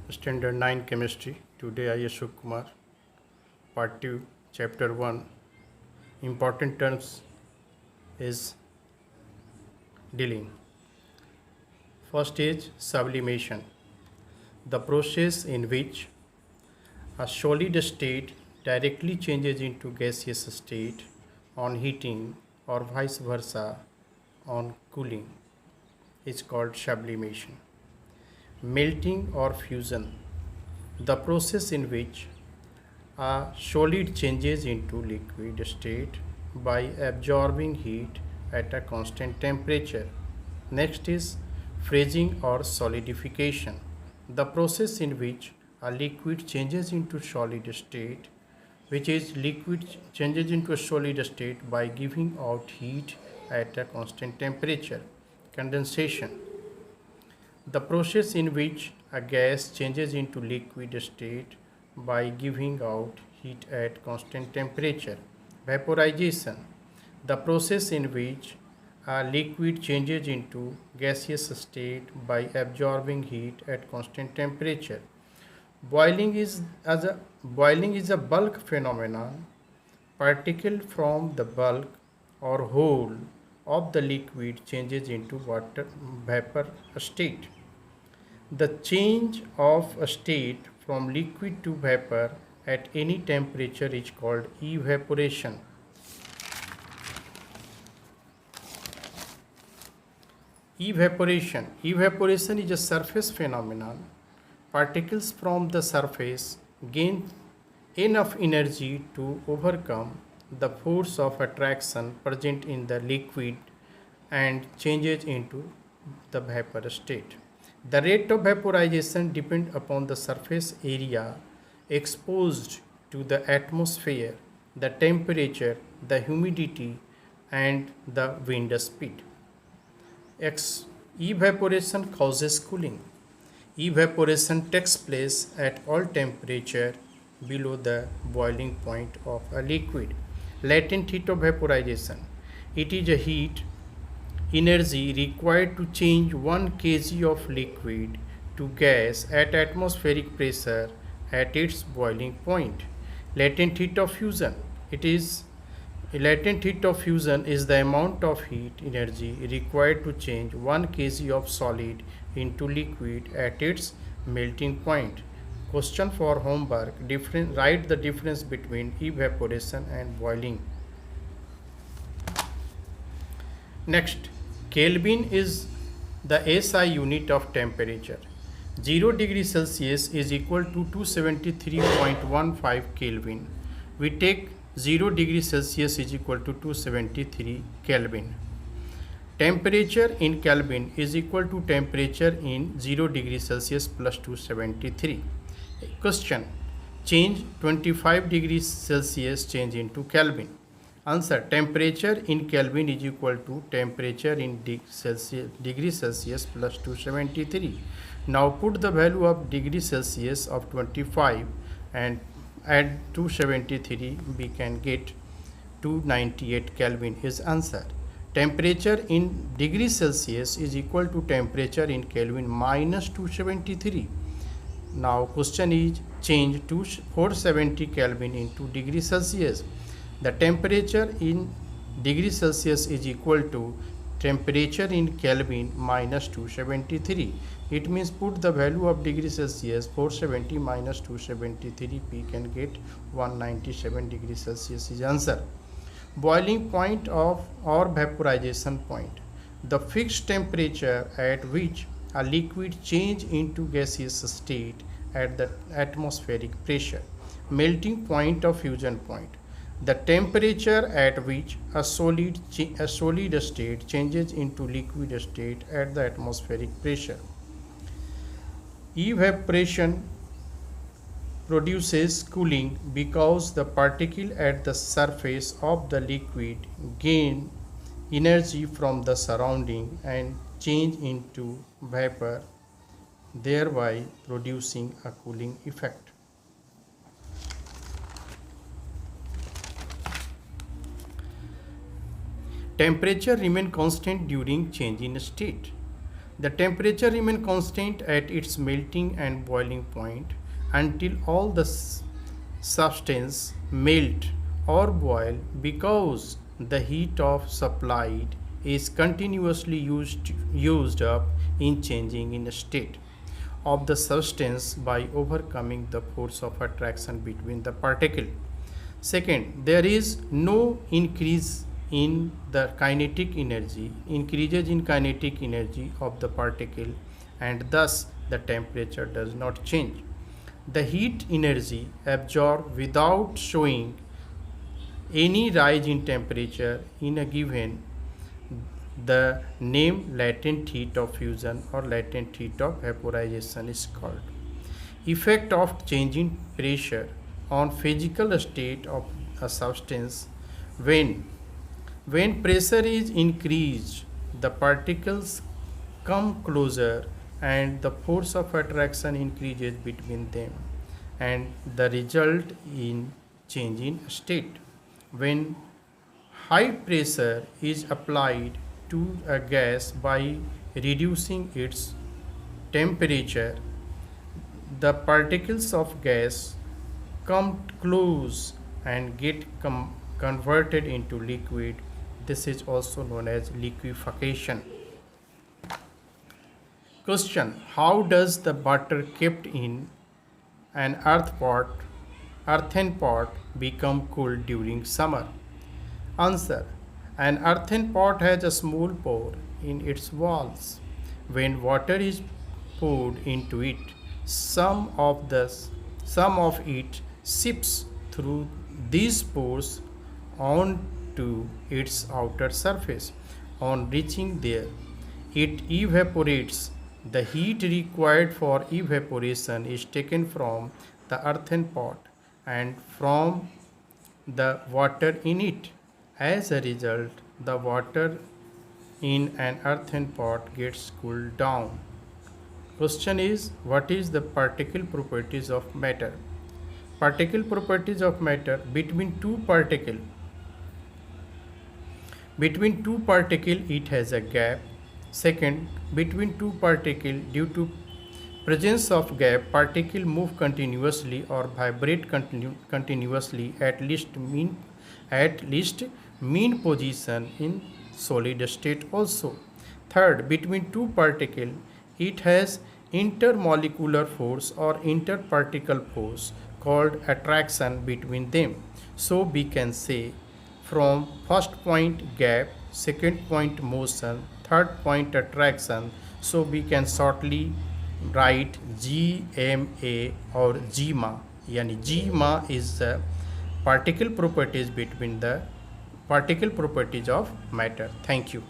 Standard 9 Chemistry. Today I Ashok Kumar. Part 2, Chapter 1. Important terms is dealing. First is sublimation. The process in which a solid state directly changes into gaseous state on heating or vice versa on cooling is called sublimation. Melting or fusion. The process in which a solid changes into liquid state by absorbing heat at a constant temperature. Next is freezing or solidification. The process in which a liquid changes into solid state, which is liquid changes into a solid state by giving out heat at a constant temperature. Condensation. The process in which a gas changes into liquid state by giving out heat at constant temperature. Vaporization. The process in which a liquid changes into gaseous state by absorbing heat at constant temperature. Boiling is a bulk phenomenon. Particle from the bulk or whole of the liquid changes into water vapor state. The change of a state from liquid to vapor at any temperature is called evaporation. Evaporation is a surface phenomenon. Particles from the surface gain enough energy to overcome the force of attraction present in the liquid and changes into the vapor state. The rate of vaporization depends upon the surface area exposed to the atmosphere, the temperature, the humidity, and the wind speed. Evaporation causes cooling. Evaporation takes place at all temperature below the boiling point of a liquid. Latent heat of vaporization. It is a heat energy required to change 1 kg of liquid to gas at atmospheric pressure at its boiling point. Latent heat of fusion. Latent heat of fusion is the amount of heat energy required to change 1 kg of solid into liquid at its melting point. Question for homework. Write the difference between evaporation and boiling. Next, Kelvin is the SI unit of temperature. 0 degree Celsius is equal to 273.15 Kelvin. We take 0 degree Celsius is equal to 273 Kelvin. Temperature in Kelvin is equal to temperature in 0 degree Celsius plus 273. Question. Change 25 degrees Celsius change into Kelvin. Answer. Temperature in Kelvin is equal to temperature in degree Celsius plus 273. Now put the value of degree Celsius of 25 and add 273, we can get 298 Kelvin is answer. Temperature in degree Celsius is equal to temperature in Kelvin minus 273. Now question is change 470 Kelvin into degree Celsius. The temperature in degree Celsius is equal to temperature in Kelvin minus 273. It means put the value of degree Celsius 470 minus 273, we can get 197 degrees Celsius is answer. Boiling point of or vaporization point. The fixed temperature at which a liquid change into gaseous state at the atmospheric pressure. Melting point of fusion point. The temperature at which a solid state changes into liquid state at the atmospheric pressure. Evaporation produces cooling because the particle at the surface of the liquid gain energy from the surrounding and change into vapor, thereby producing a cooling effect. Temperature remain constant during change in state. The temperature remains constant at its melting and boiling point until all the substance melt or boil, because the heat of supplied is continuously used up in changing in state of the substance by overcoming the force of attraction between the particle. Second, there is no increases in kinetic energy of the particle, and thus the temperature does not change. The heat energy absorbed without showing any rise in temperature in a given, the name latent heat of fusion or latent heat of vaporization is called. Effect of changing pressure on physical state of a substance. When pressure is increased, the particles come closer and the force of attraction increases between them, and the result in change in state. When high pressure is applied to a gas by reducing its temperature, the particles of gas come close and get converted into liquid. This is also known as liquefaction. Question: how does the butter kept in an earthen pot become cool during summer? Answer: an earthen pot has a small pore in its walls. When water is poured into it, some of it seeps through these pores onto its outer surface. On reaching there, it evaporates. The heat required for evaporation is taken from the earthen pot and from the water in it. As a result, the water in an earthen pot gets cooled down. Question is, what is the particle properties of matter? Particle properties of matter: between two particle it has a gap. Second, between two particle, due to presence of gap, particle move continuously or vibrate continuously at least mean position in solid state also. Third, between two particle it has intermolecular force or interparticle force called attraction between them. So we can say, from first point gap, second point motion, third point attraction. So we can shortly write GMA or GMA. Yani GMA is the particle properties between the particle properties of matter. Thank you.